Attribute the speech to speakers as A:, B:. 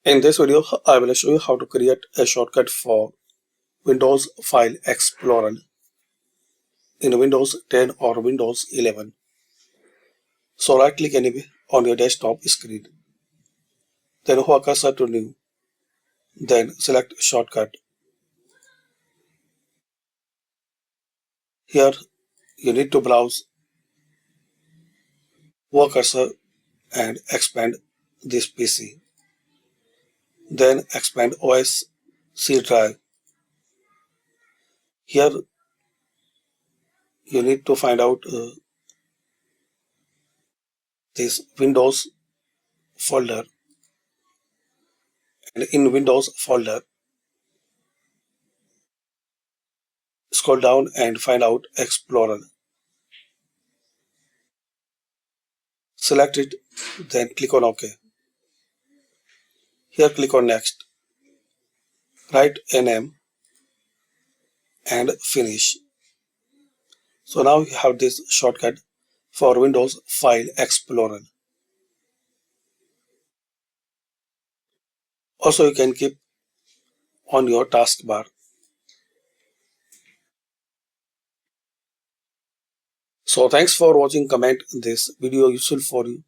A: In this video, I will show you how to create a shortcut for Windows File Explorer in Windows 10 or Windows 11. So right-click anywhere on your desktop screen, then move cursor to New, then select Shortcut. Here you need to browse, move cursor and expand this PC. Then expand OS C drive. Here you need to find out this Windows folder, and in Windows folder scroll down and find out Explorer. Select it, then click on OK. Here click on Next. Write a name and finish. So now you have this shortcut for Windows File Explorer. Also you can keep on your taskbar. So thanks for watching. Comment this video useful for you.